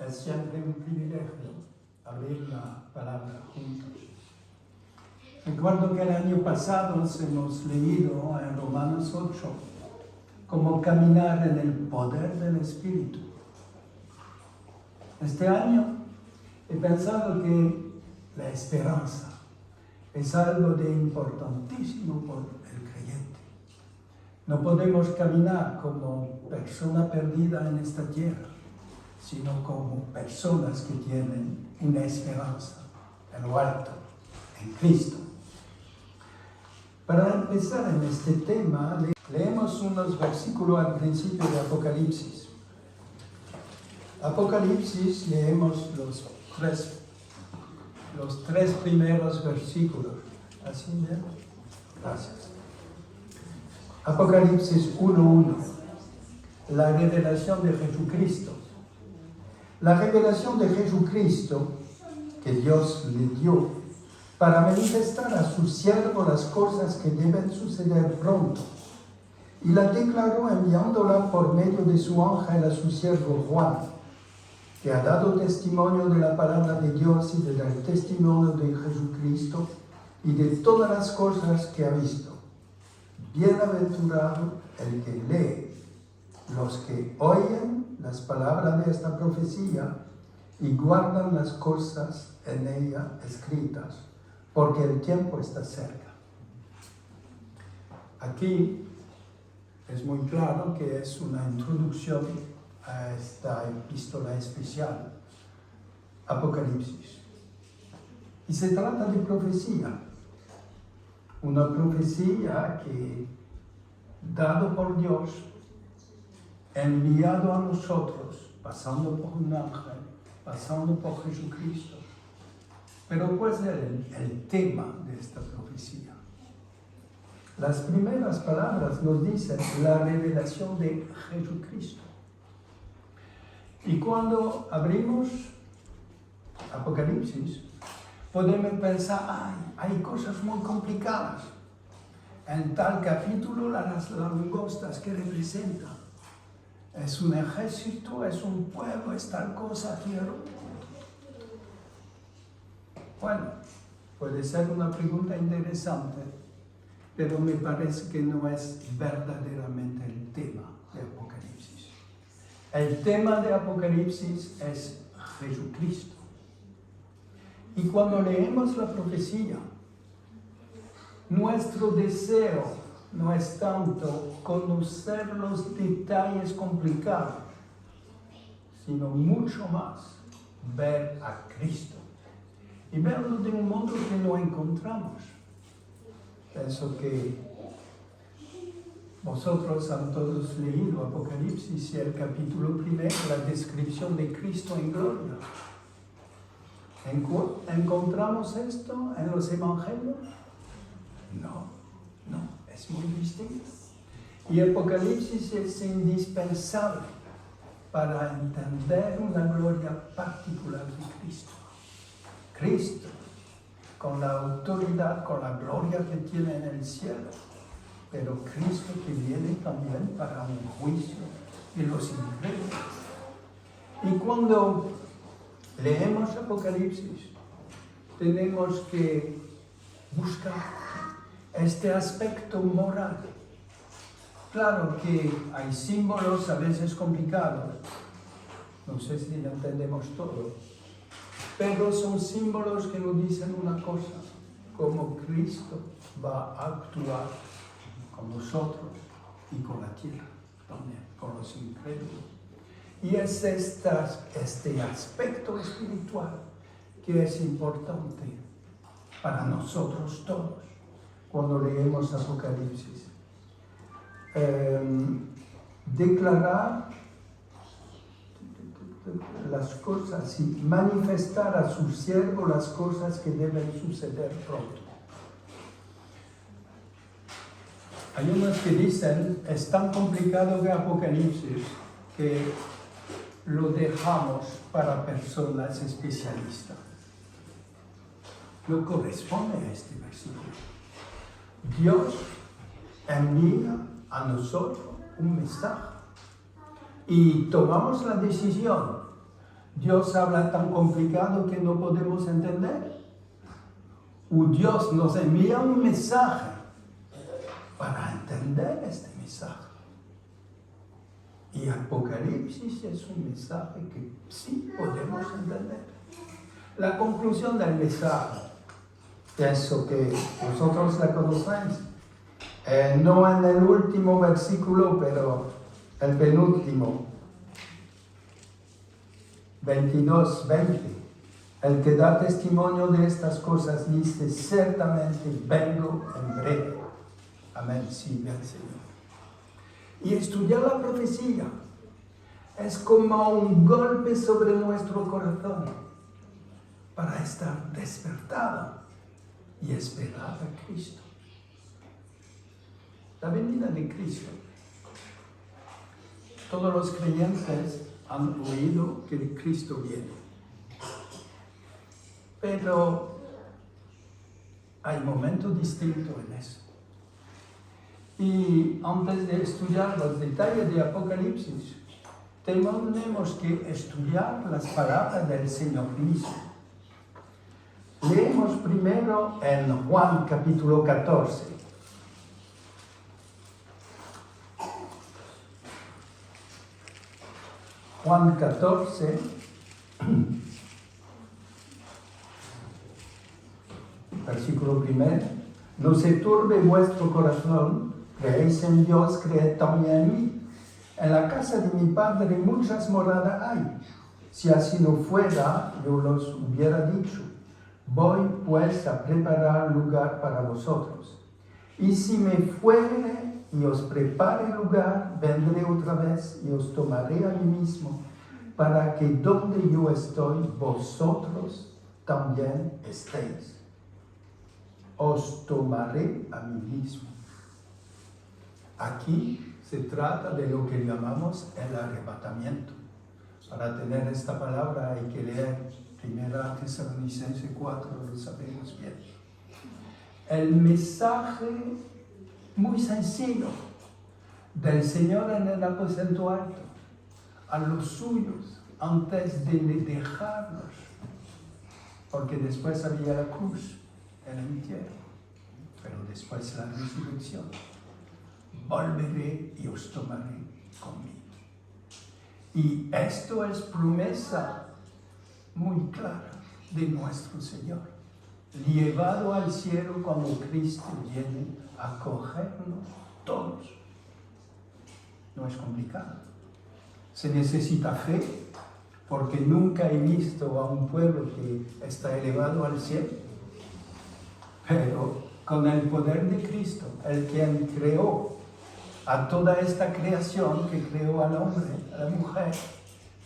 Es siempre un privilegio abrir la palabra juntos. Recuerdo que el año pasado hemos leído en Romanos 8 cómo caminar en el poder del Espíritu. Este año he pensado que la esperanza es algo de importantísimo por el creyente. No podemos caminar como persona perdida en esta tierra, sino como personas que tienen una esperanza en lo alto, en Cristo. Para empezar en este tema, leemos unos versículos al principio de Apocalipsis. Apocalipsis, leemos los tres primeros versículos. ¿Así bien? Gracias. Apocalipsis 1:1. La revelación de Jesucristo. La revelación de Jesucristo que Dios le dio para manifestar a su siervo las cosas que deben suceder pronto. Y la declaró enviándola por medio de su ángel a su siervo Juan, que ha dado testimonio de la palabra de Dios y del testimonio de Jesucristo y de todas las cosas que ha visto. Bienaventurado el que lee, los que oyen las palabras de esta profecía y guardan las cosas en ella escritas, porque el tiempo está cerca. Aquí es muy claro que es una introducción a esta epístola especial, Apocalipsis. Y se trata de profecía. Una profecía que, dado por Dios, enviado a nosotros, pasando por un ángel, pasando por Jesucristo. Pero ¿cuál es el tema de esta profecía? Las primeras palabras nos dicen la revelación de Jesucristo. Y cuando abrimos Apocalipsis, podemos pensar, hay cosas muy complicadas. En tal capítulo, las langostas que representan. Es un ejército, es un pueblo, es tal cosa, quiero. Bueno, puede ser una pregunta interesante, pero me parece que no es verdaderamente el tema de Apocalipsis. El tema de Apocalipsis es Jesucristo. Y cuando leemos la profecía, nuestro deseo no es tanto conocer los detalles complicados, sino mucho más ver a Cristo. Y verlo de un modo que no encontramos. Pienso que vosotros han todos leído Apocalipsis y el capítulo primero, la descripción de Cristo en gloria. ¿Encontramos esto en los evangelios? No, es muy distinto. Y Apocalipsis es indispensable para entender una gloria particular de Cristo. Cristo, con la autoridad, con la gloria que tiene en el cielo, pero Cristo que viene también para un juicio de los incrédulos. Y cuando leemos Apocalipsis, tenemos que buscar este aspecto moral. Claro que hay símbolos a veces complicados, no sé si entendemos todo, pero son símbolos que nos dicen una cosa, cómo Cristo va a actuar con nosotros y con la tierra también, con los incrédulos. Y es este aspecto espiritual que es importante para nosotros todos cuando leemos Apocalipsis. Declarar las cosas y manifestar a su siervo las cosas que deben suceder pronto. Hay unos que dicen, es tan complicado que Apocalipsis que lo dejamos para personas especialistas. No corresponde a este versículo. Dios envía a nosotros un mensaje. y tomamos la decisión. ¿Dios habla tan complicado que no podemos entender? ¿O Dios nos envía un mensaje para entender este mensaje? Y Apocalipsis es un mensaje que sí podemos entender. La conclusión del mensaje, pienso que vosotros la conocéis, no en el último versículo, pero el penúltimo, 22-20. El que da testimonio de estas cosas dice, ciertamente vengo en breve. Amén, sí, el Señor. Y estudiar la profecía es como un golpe sobre nuestro corazón para estar despertado y esperar a Cristo. La venida de Cristo. Todos los creyentes han oído que Cristo viene. Pero hay momentos distintos en eso. Y antes de estudiar los detalles de Apocalipsis, tenemos que estudiar las palabras del Señor mismo. Leemos primero en Juan capítulo 14. Juan 14, versículo 1. No se turbe vuestro corazón, creéis en Dios, creed también en mí. En la casa de mi Padre muchas moradas hay. Si así no fuera, yo los hubiera dicho. Voy pues a preparar lugar para vosotros. Y si me fuere y os prepare lugar, vendré otra vez y os tomaré a mí mismo, para que donde yo estoy, vosotros también estéis. Os tomaré a mí mismo. Aquí se trata de lo que llamamos el arrebatamiento. Para tener esta palabra hay que leer 1 Tesalonicenses 4, lo sabemos bien. El mensaje muy sencillo del Señor en el aposento alto a los suyos antes de dejarlos, porque después había la cruz en el infierno, pero después la resurrección. Volveré y os tomaré conmigo. Y esto es promesa muy clara de nuestro Señor, llevado al cielo cuando Cristo viene a cogernos todos. No es complicado. Se necesita fe, porque nunca he visto a un pueblo que está elevado al cielo. Pero con el poder de Cristo, el quien creó a toda esta creación, que creó al hombre, a la mujer,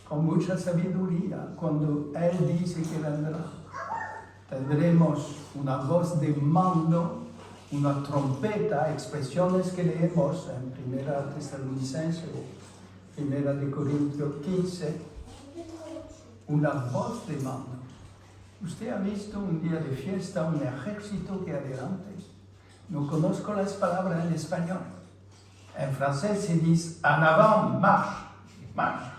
con mucha sabiduría, cuando Él dice que vendrá, tendremos una voz de mando, una trompeta, expresiones que leemos en 1 Tesalonicenses o 1 Corintios 15, una voz de mando. ¿Usted ha visto un día de fiesta un ejército que adelante? No conozco las palabras en español. En francés se dice en avant, marche, marche.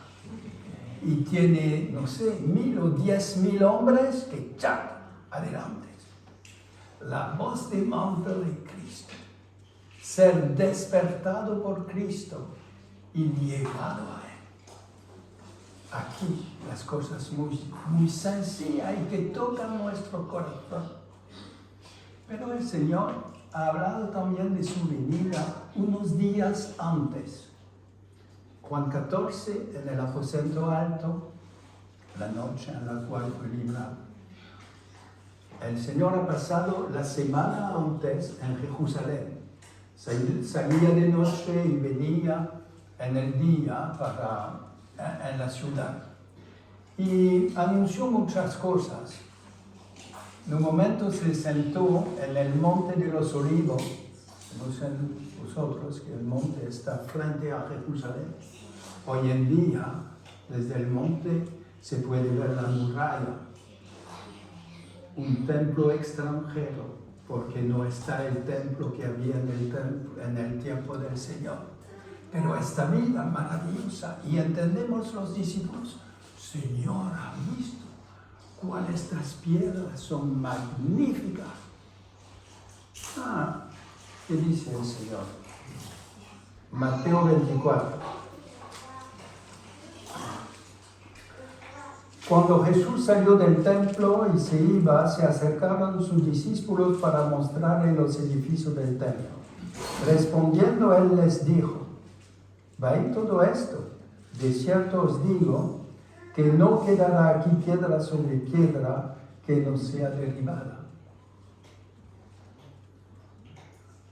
Y tiene, no sé, 1,000 o 10,000 hombres que ¡chac! Adelante. La voz de mando de Cristo. Ser despertado por Cristo y llevado a Él. Aquí las cosas muy sencillas y que tocan nuestro corazón. Pero el Señor ha hablado también de su venida unos días antes. Juan 14, en el aposento alto, la noche en la cual fue librado. El Señor ha pasado la semana antes en Jerusalén. Salía de noche y venía en el día en la ciudad. Y anunció muchas cosas. En un momento se sentó en el monte de los Olivos. No sé vosotros que el monte está frente a Jerusalén. Hoy en día, desde el monte se puede ver la muralla. Un templo extranjero, porque no está el templo que había en el tiempo del Señor. Pero esta vida maravillosa, y entendemos los discípulos, Señor, ¿has visto cuáles estas piedras son magníficas? ¿Qué dice el Señor? Mateo 24. Cuando Jesús salió del templo y se iba, se acercaron sus discípulos para mostrarle los edificios del templo. Respondiendo, él les dijo: ¿veis todo esto? De cierto os digo que no quedará aquí piedra sobre piedra que no sea derribada.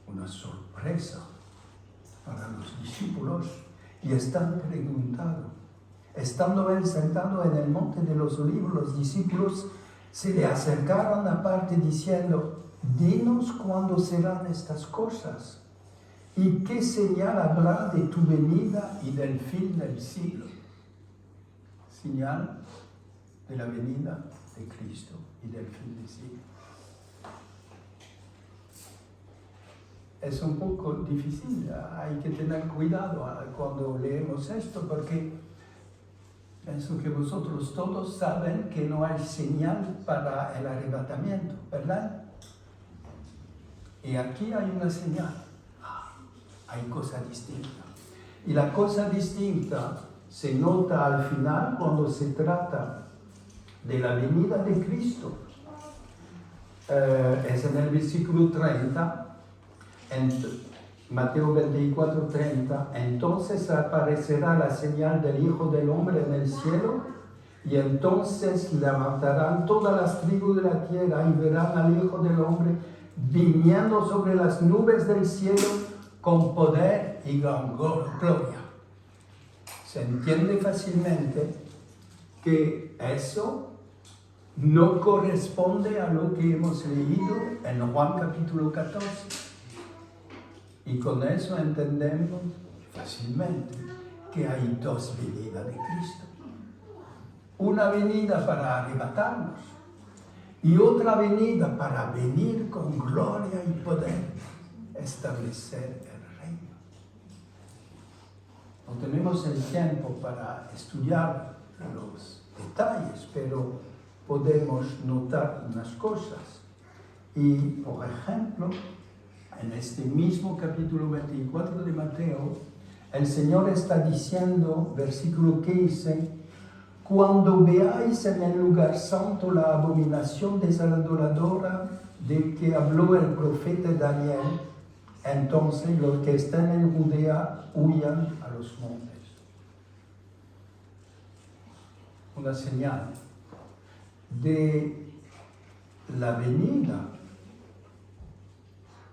Una sorpresa para los discípulos, y están preguntando. Estando él sentado en el monte de los olivos, los discípulos se le acercaron aparte diciendo: dinos cuándo serán estas cosas y qué señal habrá de tu venida y del fin del siglo. Señal de la venida de Cristo y del fin del siglo. Es un poco difícil, hay que tener cuidado cuando leemos esto, porque pienso que vosotros todos saben que no hay señal para el arrebatamiento, ¿verdad? Y aquí hay una señal. Hay cosa distinta. Y la cosa distinta se nota al final cuando se trata de la venida de Cristo. Es en el versículo 30, en Mateo 24, 30, entonces aparecerá la señal del Hijo del Hombre en el cielo, y entonces levantarán todas las tribus de la tierra y verán al Hijo del Hombre viniendo sobre las nubes del cielo con poder y gran gloria. Se entiende fácilmente que eso no corresponde a lo que hemos leído en Juan capítulo 14. Y con eso entendemos fácilmente que hay dos venidas de Cristo. Una venida para arrebatarnos y otra venida para venir con gloria y poder establecer el reino. No tenemos el tiempo para estudiar los detalles, pero podemos notar unas cosas. Y, por ejemplo, en este mismo capítulo 24 de Mateo, el Señor está diciendo, versículo 15, cuando veáis en el lugar santo la abominación desoladora de que habló el profeta Daniel, entonces los que están en Judea huyan a los montes. Una señal de la venida.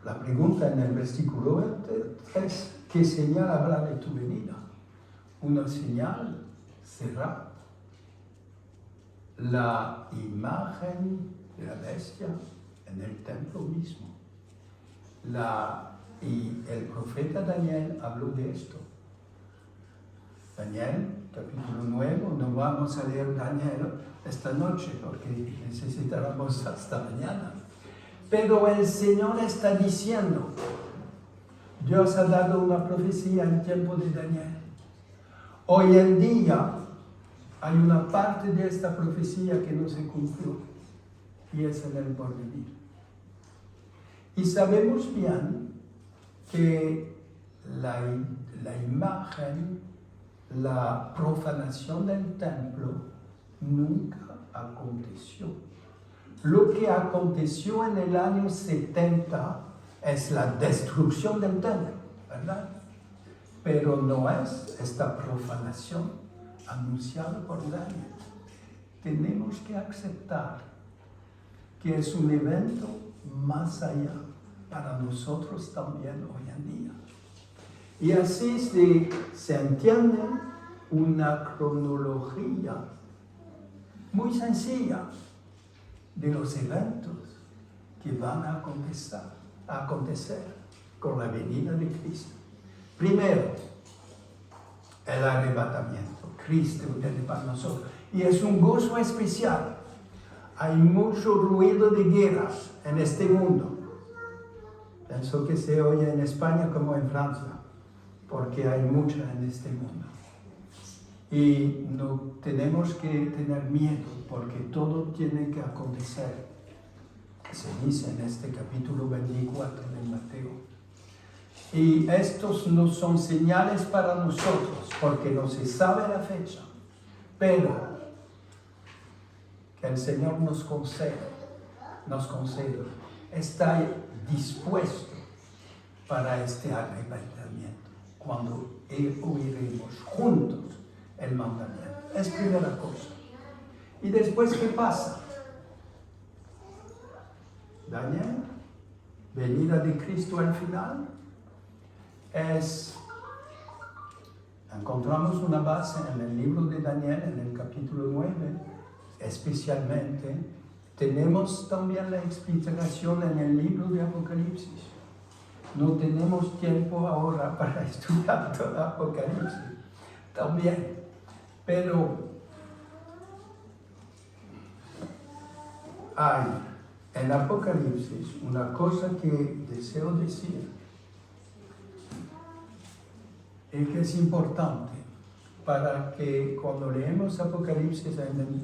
La pregunta en el versículo 3, ¿qué señal habrá de tu venida? Una señal será la imagen de la bestia en el templo mismo. Y el profeta Daniel habló de esto. Daniel, capítulo 9, no vamos a leer Daniel esta noche porque necesitamos hasta mañana. Pero el Señor está diciendo, Dios ha dado una profecía en tiempo de Daniel. Hoy en día hay una parte de esta profecía que no se cumplió, y es en el porvenir. Y sabemos bien que la imagen, la profanación del templo nunca aconteció. Lo que aconteció en el año 70 es la destrucción del templo, ¿verdad? Pero no es esta profanación anunciada por Daniel. Tenemos que aceptar que es un evento más allá para nosotros también hoy en día. Y así se entiende una cronología muy sencilla de los eventos que van a acontecer con la venida de Cristo. Primero, el arrebatamiento. Cristo viene para nosotros. Y es un gozo especial. Hay mucho ruido de guerras en este mundo. Pienso que se oye en España como en Francia. porque hay mucha en este mundo. Y no tenemos que tener miedo, porque todo tiene que acontecer. Se dice en este capítulo 24 de Mateo. Y estos no son señales para nosotros, porque no se sabe la fecha, pero que el Señor nos conceda, está dispuesto para este arrebatamiento, cuando oiremos juntos el mandamiento. Es primera cosa. Y después, ¿qué pasa? Daniel, venida de Cristo al final, encontramos una base en el libro de Daniel, en el capítulo 9, especialmente. Tenemos también la explicación en el libro de Apocalipsis. No tenemos tiempo ahora para estudiar todo Apocalipsis, también. Pero hay en Apocalipsis una cosa que deseo decir y que es importante para que cuando leemos Apocalipsis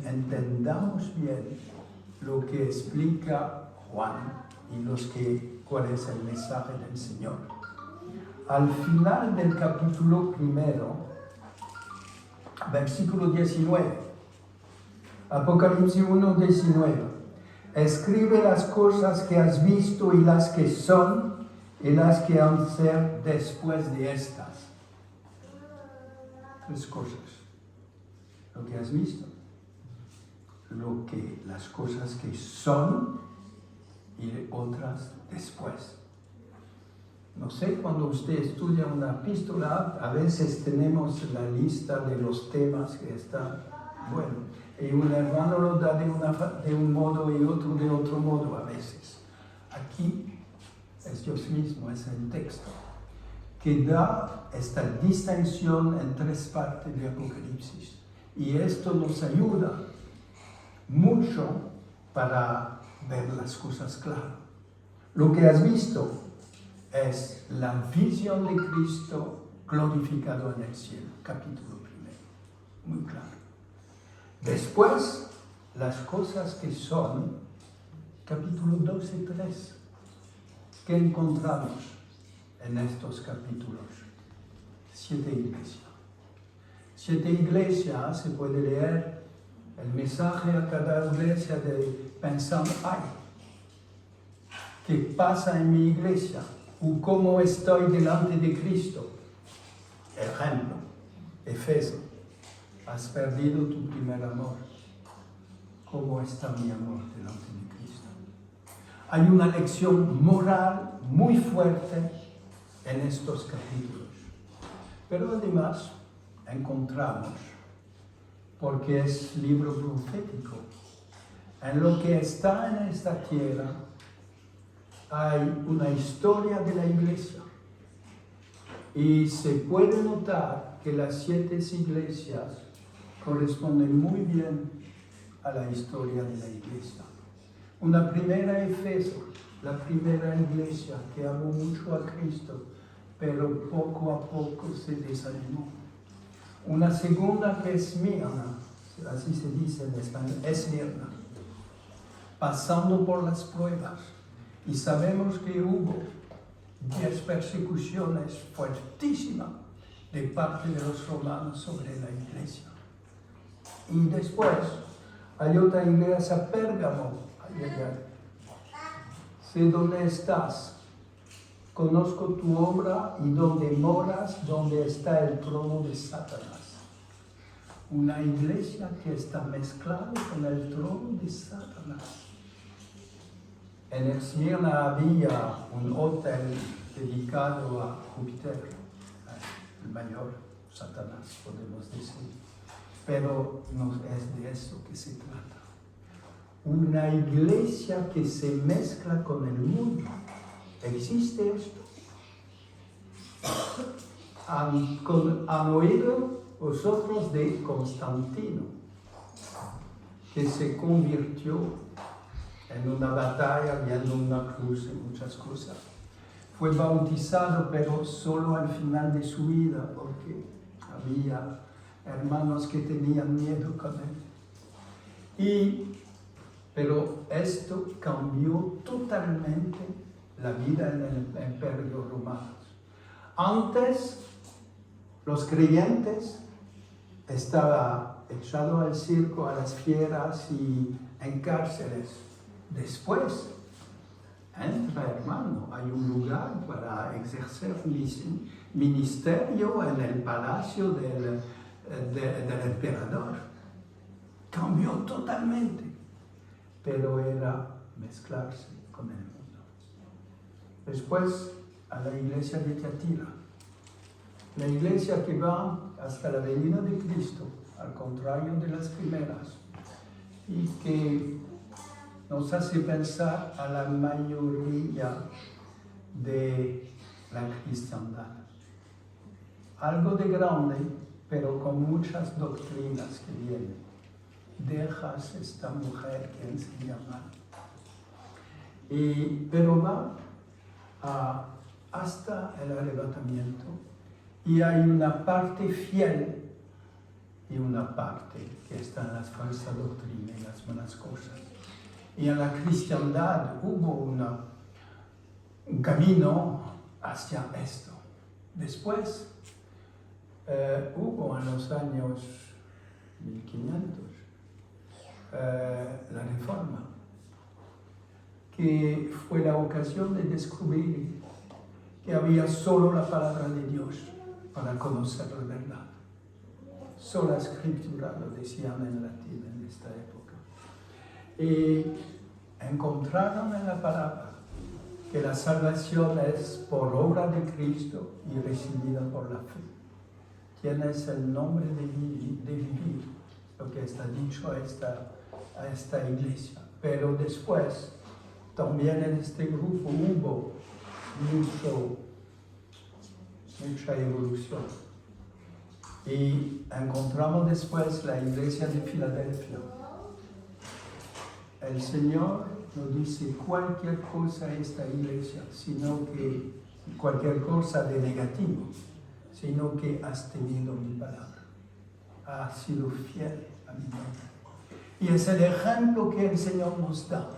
entendamos bien lo que explica Juan y cuál es el mensaje del Señor. Al final del capítulo 1, versículo 19, Apocalipsis 1, 19, escribe las cosas que has visto y las que son y las que han de ser después de estas. 3 cosas. Lo que has visto, las cosas que son y otras después. No sé, cuando usted estudia una epístola, a veces tenemos la lista de los temas que están, bueno, y un hermano lo da de un modo y otro de otro modo a veces. Aquí es Dios mismo, es el texto, que da esta distinción en 3 partes de Apocalipsis. Y esto nos ayuda mucho para ver las cosas claras. Lo que has visto es la visión de Cristo glorificado en el cielo, capítulo 1, muy claro. Después, las cosas que son, capítulo 12 y 3, que encontramos en estos capítulos. 7 iglesias. 7 iglesias, se puede leer el mensaje a cada iglesia de pensar, ¿qué pasa en mi iglesia? ¿O cómo estoy delante de Cristo? Ejemplo, Efeso, has perdido tu primer amor. ¿Cómo está mi amor delante de Cristo? Hay una lección moral muy fuerte en estos capítulos. Pero además encontramos, porque es libro profético, en lo que está en esta tierra hay una historia de la iglesia. Y se puede notar que las 7 iglesias corresponden muy bien a la historia de la iglesia. Una primera, Efeso, la primera iglesia que amó mucho a Cristo, pero poco a poco se desanimó. Una segunda que es Esmirna, así se dice en español, Esmirna, pasando por las pruebas. Y sabemos que hubo 10 persecuciones fuertísimas de parte de los romanos sobre la iglesia. Y después hay otra iglesia, Pérgamo. Sé dónde estás, conozco tu obra y dónde moras, donde está el trono de Satanás. Una iglesia que está mezclada con el trono de Satanás. En Esmirna había un hotel dedicado a Júpiter, el mayor Satanás, podemos decir. Pero no es de eso que se trata. Una iglesia que se mezcla con el mundo. ¿Existe esto? ¿Han oído vosotros de Constantino, que se convirtió en una batalla, viendo una cruz y muchas cosas? fue bautizado, pero solo al final de su vida, porque había hermanos que tenían miedo con él. Pero esto cambió totalmente la vida en el Imperio Romano. Antes, los creyentes estaban echados al circo, a las fieras y en cárceles. Después, entra, hermano, hay un lugar para ejercer ministerio en el palacio del emperador. Cambió totalmente, pero era mezclarse con el mundo. Después, a la iglesia de Tiatira, la iglesia que va hasta la venida de Cristo, al contrario de las primeras, y que nos hace pensar a la mayoría de la cristiandad. Algo de grande, pero con muchas doctrinas que vienen. Dejas esta mujer que enseña mal. Pero va hasta el arrebatamiento, y hay una parte fiel y una parte que está en las falsas doctrinas y las malas cosas. Y en la cristiandad hubo un camino hacia esto. Después hubo en los años 1500 la Reforma, que fue la ocasión de descubrir que había solo la palabra de Dios para conocer la verdad. Sola Scriptura, lo decían en latín en esta época. Y encontraron en la palabra que la salvación es por obra de Cristo y recibida por la fe. Tienes el nombre de vivir, lo que está dicho a esta iglesia. Pero después, también en este grupo hubo mucha evolución. Y encontramos después la iglesia de Filadelfia. El Señor no dice cualquier cosa a esta iglesia, sino que cualquier cosa de negativo, sino que has tenido mi palabra, has sido fiel a mi nombre. Y es el ejemplo que el Señor nos da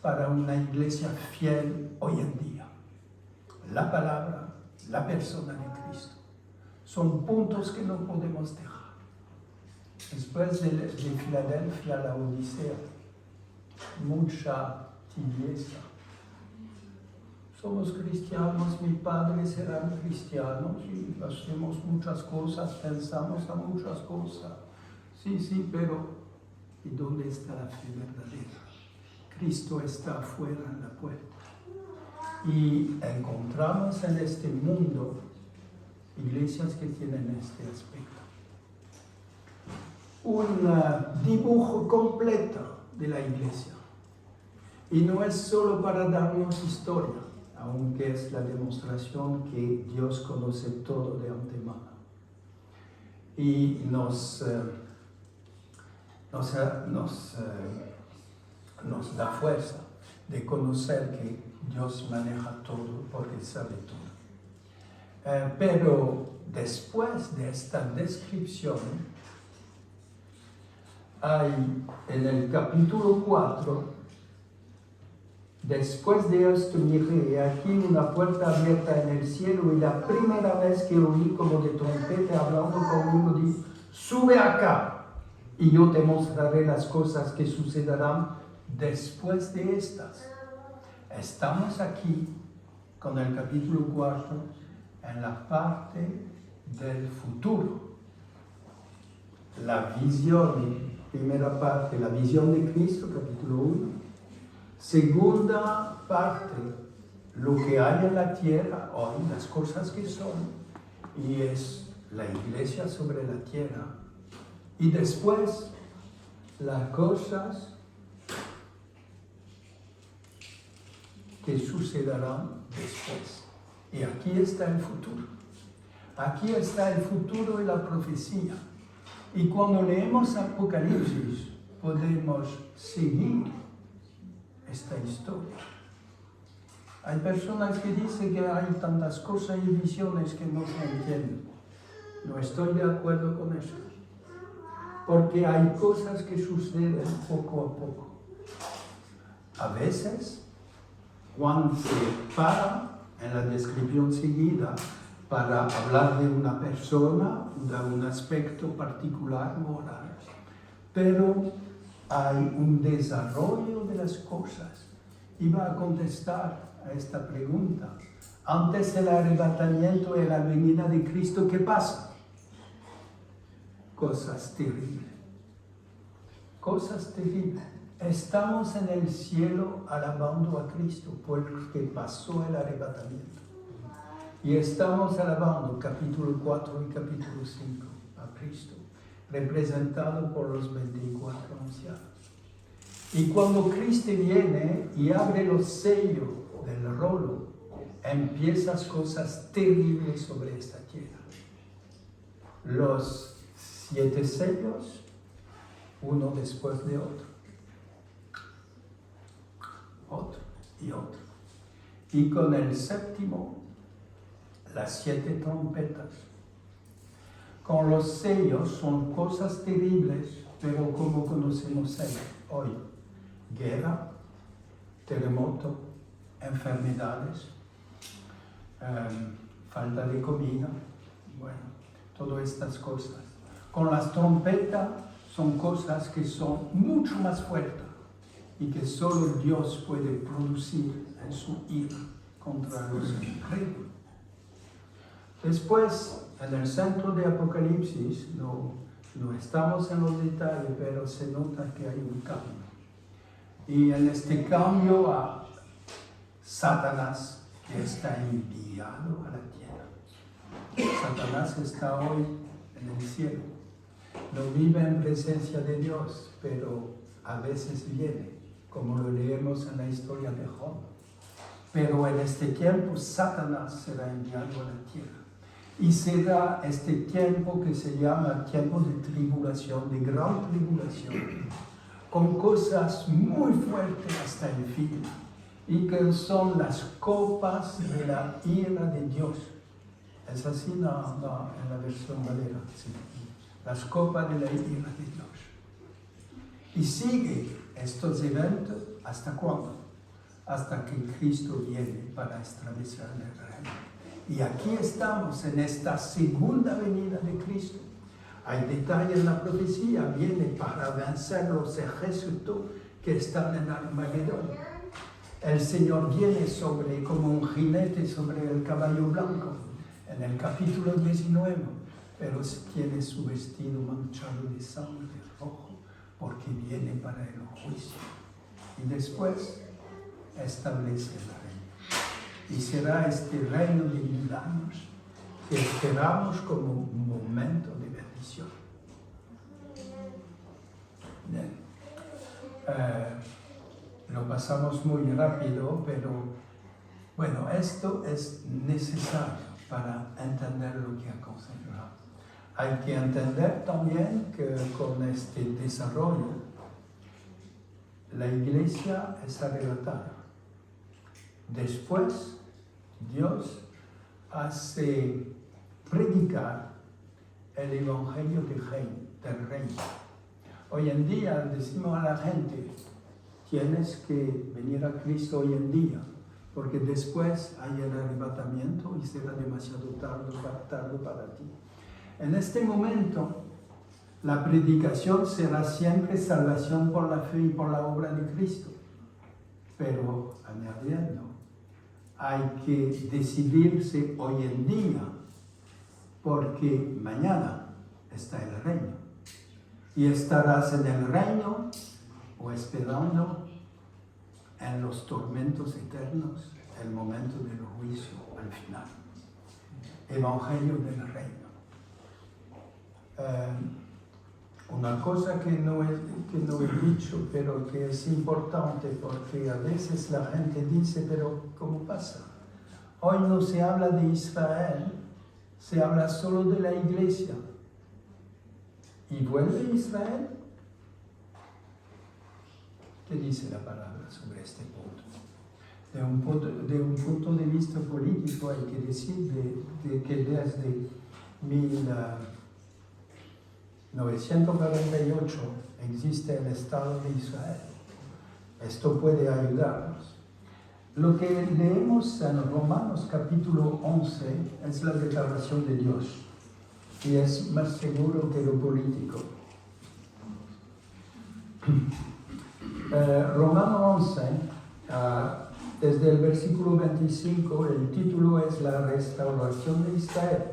para una iglesia fiel hoy en día. La palabra, la persona de Cristo. Son puntos que no podemos dejar. Después de Filadelfia, la Odisea, mucha tibieza. Somos cristianos, mis padres eran cristianos y hacemos muchas cosas, pensamos a muchas cosas. Sí, pero ¿y dónde está la fe verdadera? Cristo está afuera en la puerta. Y encontramos en este mundo iglesias que tienen este aspecto. Un dibujo completo de la iglesia. Y no es solo para darnos historia, aunque es la demostración que Dios conoce todo de antemano. Y nos da fuerza de conocer que Dios maneja todo porque sabe todo. Pero después de esta descripción, hay en el capítulo 4, después de esto miré aquí una puerta abierta en el cielo, y la primera vez que oí como de trompeta hablando conmigo, dijo: sube acá y yo te mostraré las cosas que sucederán después de estas. Estamos aquí con el capítulo 4 en la parte del futuro. La visión, primera parte, la visión de Cristo, capítulo 1. Segunda parte, lo que hay en la tierra hoy, las cosas que son, y es la iglesia sobre la tierra. Y después, las cosas que sucederán después. Y aquí está el futuro. Aquí está el futuro y la profecía. Y cuando leemos Apocalipsis, podemos seguir esta historia. Hay personas que dicen que hay tantas cosas y visiones que no se entienden. No estoy de acuerdo con eso. Porque hay cosas que suceden poco a poco. A veces, Juan se para en la descripción seguida para hablar de una persona, de un aspecto particular moral. Pero hay un desarrollo de las cosas. Iba a contestar a esta pregunta. Antes del arrebatamiento y la venida de Cristo, ¿qué pasa? Cosas terribles. Cosas terribles. Estamos en el cielo alabando a Cristo porque pasó el arrebatamiento. Y estamos alabando capítulo 4 y capítulo 5 a Cristo, representado por los 24 ancianos. Y cuando Cristo viene y abre los sellos del rolo, empiezan cosas terribles sobre esta tierra. Los 7 sellos, uno después de otro. Otro y otro. Y con el séptimo, las 7 trompetas. Con los sellos son cosas terribles, pero como conocemos hoy. Guerra, terremoto, enfermedades, falta de comida, bueno, todas estas cosas. Con las trompetas son cosas que son mucho más fuertes y que solo Dios puede producir en su ira contra los incrédulos. Después, en el centro de Apocalipsis, no estamos en los detalles, pero se nota que hay un cambio. Y en este cambio a Satanás, que está enviado a la tierra. Satanás está hoy en el cielo. No vive en presencia de Dios, pero a veces viene, como lo leemos en la historia de Job. Pero en este tiempo Satanás será enviado a la tierra. Y será este tiempo que se llama tiempo de tribulación, de gran tribulación, con cosas muy fuertes hasta el fin, y que son las copas de la ira de Dios. Es así en la versión valera, sí. Las copas de la ira de Dios. Y sigue estos eventos, ¿hasta cuándo? Hasta que Cristo viene para establecer el reino. Y aquí estamos en esta segunda venida de Cristo. Hay detalles en la profecía, viene para vencer los ejércitos que están en Armagedón. El Señor viene como un jinete sobre el caballo blanco, en el capítulo 19, pero tiene su vestido manchado de sangre rojo, porque viene para el juicio. Y después establece el reino. Y será este reino de 1000 años que esperamos como un momento de bendición. Bien. Lo pasamos muy rápido, pero bueno, esto es necesario para entender lo que aconseja. Hay que entender también que con este desarrollo la iglesia es arrebatada. Después, Dios hace predicar el evangelio del reino. Hoy en día decimos a la gente, tienes que venir a Cristo hoy en día, porque después hay el arrebatamiento y será demasiado tarde para ti. En este momento, la predicación será siempre salvación por la fe y por la obra de Cristo. Pero, añadiendo, hay que decidirse hoy en día, porque mañana está el reino. Y estarás en el reino o esperando en los tormentos eternos el momento del juicio al final. Evangelio del reino. Una cosa que no he dicho, pero que es importante, porque a veces la gente dice, pero ¿cómo pasa? Hoy no se habla de Israel, se habla solo de la iglesia. ¿Y vuelve Israel? ¿Qué dice la palabra sobre este punto? de un punto de vista político hay que decir que desde 1948 existe el Estado de Israel. Esto puede ayudarnos. Lo que leemos en Romanos capítulo 11 es la declaración de Dios y es más seguro que lo político. Romanos 11, desde el versículo 25, el título es la restauración de Israel.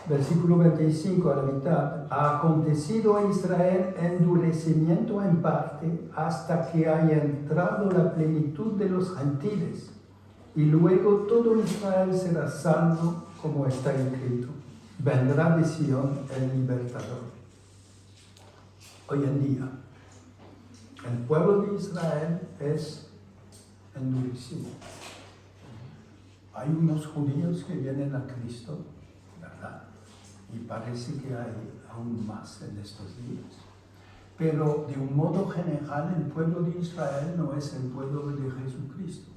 Versículo 25 a la mitad: ha acontecido a Israel endurecimiento en parte hasta que haya entrado la plenitud de los gentiles, y luego todo Israel será salvo, como está escrito: vendrá de Sion el libertador. Hoy en día, el pueblo de Israel es endurecido. Hay unos judíos que vienen a Cristo, ¿verdad? Y parece que hay aún más en estos días. Pero de un modo general, el pueblo de Israel no es el pueblo de Jesucristo.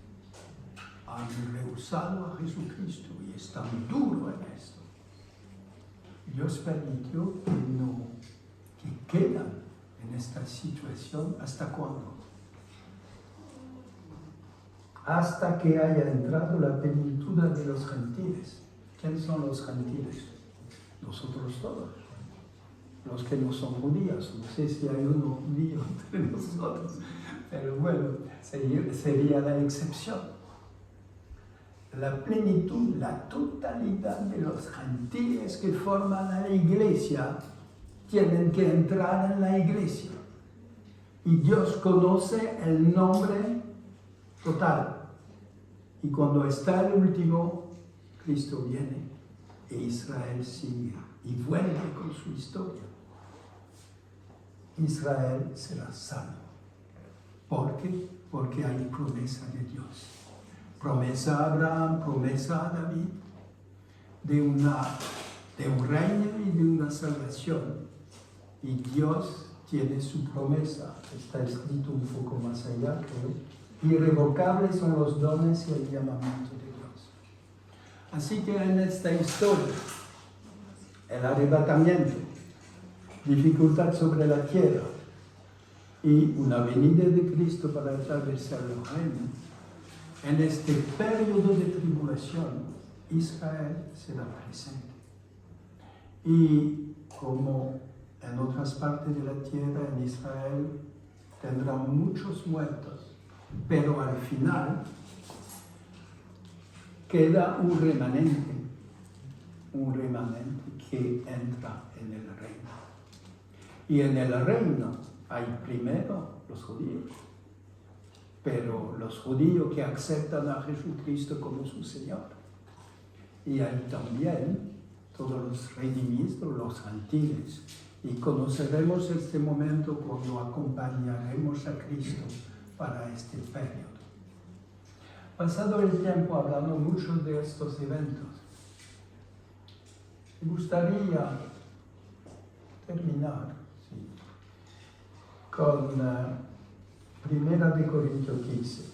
Han rehusado a Jesucristo y están duros en esto. Dios permitió que quedan en esta situación. ¿Hasta cuándo? Hasta que haya entrado la plenitud de los gentiles. ¿Quiénes son los gentiles? Nosotros todos, los que no son judíos. No sé si hay uno judío entre nosotros, pero bueno, sería la excepción. La plenitud, la totalidad de los gentiles que forman la iglesia tienen que entrar en la iglesia. Y Dios conoce el nombre total. Y cuando está el último, Cristo viene. E Israel sigue y vuelve con su historia. Israel será salvo. ¿Por qué? Porque hay promesa de Dios. Promesa a Abraham, promesa a David, de un reino y de una salvación. Y Dios tiene su promesa. Está escrito un poco más allá, creo. Irrevocables son los dones y el llamamiento de Dios. Así que en esta historia, el arrebatamiento, dificultad sobre la tierra y una venida de Cristo para atravesar el reino, en este periodo de tribulación, Israel será presente. Y como en otras partes de la tierra, en Israel, tendrán muchos muertos, pero al final queda un remanente que entra en el reino. Y en el reino hay primero los judíos, pero los judíos que aceptan a Jesucristo como su Señor. Y hay también todos los redimidos, los gentiles. Y conoceremos este momento cuando acompañaremos a Cristo para este periodo. Pasado el tiempo hablando mucho de estos eventos, me gustaría terminar con Primera de Corintios 15.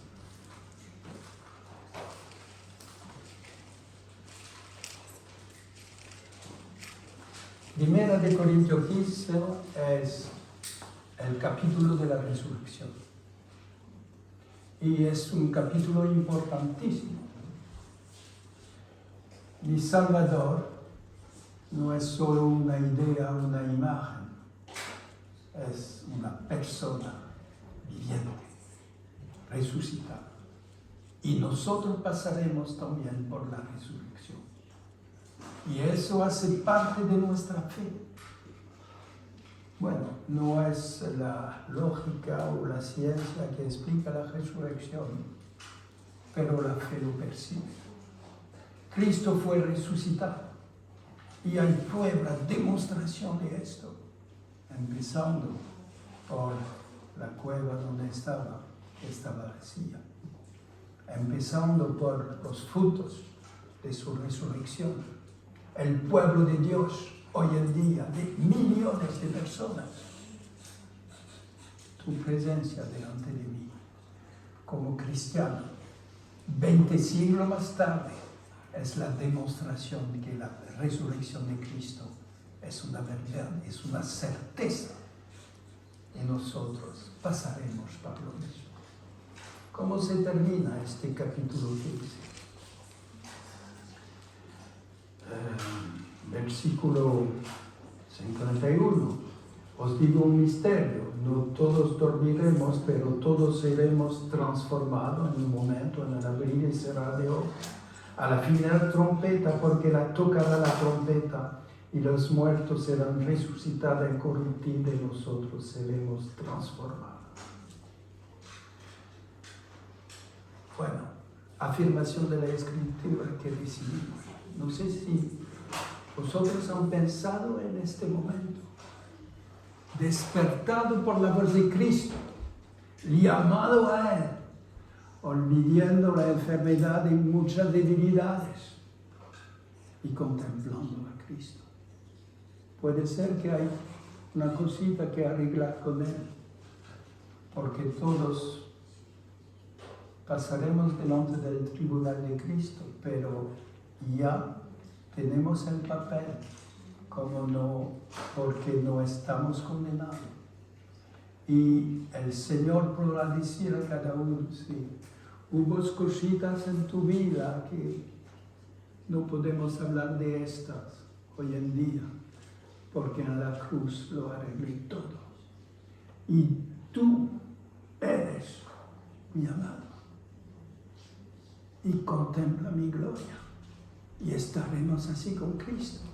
Primera de Corintios 15 es el capítulo de la resurrección. Y es un capítulo importantísimo. Mi Salvador no es solo una idea, una imagen, es una persona viviente, resucitada. Y nosotros pasaremos también por la resurrección. Y eso hace parte de nuestra fe. Bueno, no es la lógica o la ciencia que explica la resurrección, pero la fe lo percibe. Cristo fue resucitado y hay prueba, demostración de esto, empezando por la cueva donde estaba vacía, empezando por los frutos de su resurrección, el pueblo de Dios hoy en día, de millones de personas, tu presencia delante de mí, como cristiano, 20 siglos más tarde, es la demostración de que la resurrección de Cristo es una verdad, es una certeza. Y nosotros pasaremos por lo mismo. ¿Cómo se termina este capítulo 15? Versículo 51. Os digo un misterio, no todos dormiremos, pero todos seremos transformados en un momento, en el abrir y cerrar de ojos. A la final trompeta, porque tocará la trompeta, y los muertos serán resucitados incorruptibles, y nosotros seremos transformados. Bueno, afirmación de la Escritura que recibimos. No sé si vosotros han pensado en este momento. Despertado por la voz de Cristo, llamado a Él, olvidando la enfermedad y muchas debilidades y contemplando a Cristo. Puede ser que hay una cosita que arreglar con Él, porque todos pasaremos delante del tribunal de Cristo, pero ya tenemos el papel, como no, porque no estamos condenados. Y el Señor podrá decir a cada uno, sí, hubo cositas en tu vida que no podemos hablar de estas hoy en día, porque en la cruz lo arreglé todo. Y tú eres mi amado. Y contempla mi gloria. Y estaremos así con Cristo.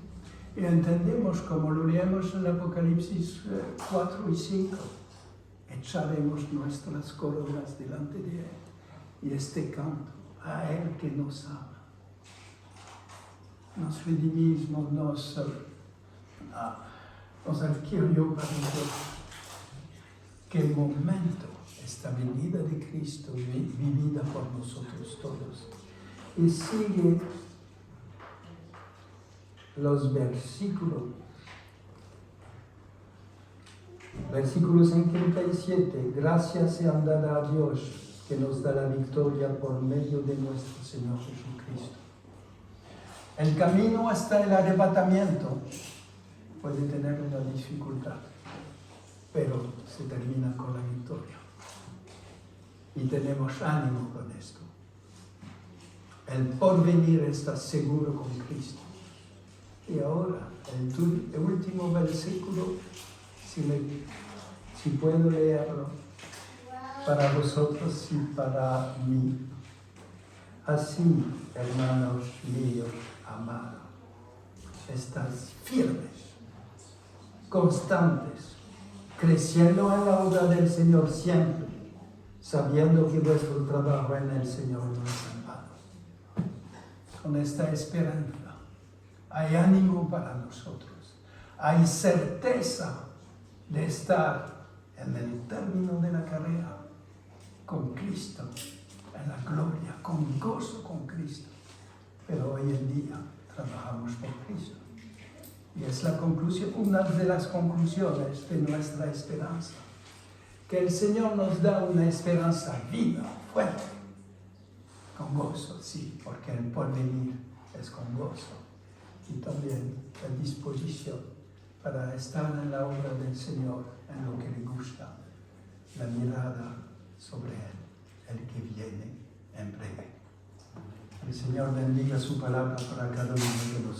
Y entendemos, como lo leemos en Apocalipsis 4 y 5, echaremos nuestras coronas delante de Él. Y este canto, a Él que nos ama, nos redimimos, nos adquirió para nosotros. Qué momento esta venida de Cristo vivida por nosotros todos. Y sigue los versículos. Versículo 57. Gracias sean dadas a Dios que nos da la victoria por medio de nuestro Señor Jesucristo. El camino hasta el arrebatamiento puede tener una dificultad, pero se termina con la victoria. Y tenemos ánimo con esto. El porvenir está seguro con Cristo. Y ahora, el último versículo, si puedo leerlo, para vosotros y para mí. Así, hermanos míos amados, estáis firmes, constantes, creciendo en la obra del Señor siempre, sabiendo que vuestro trabajo en el Señor no es en vano. Con esta esperanza hay ánimo para nosotros, hay certeza de estar en el término de la carrera con Cristo, en la gloria, con gozo con Cristo. Pero hoy en día trabajamos por Cristo. Y es la conclusión, una de las conclusiones de nuestra esperanza. Que el Señor nos da una esperanza viva, fuerte, con gozo, sí, porque el porvenir es con gozo. Y también la disposición para estar en la obra del Señor, en lo que le gusta, la mirada sobre Él, el que viene en breve. El Señor bendiga su palabra para cada uno de nosotros.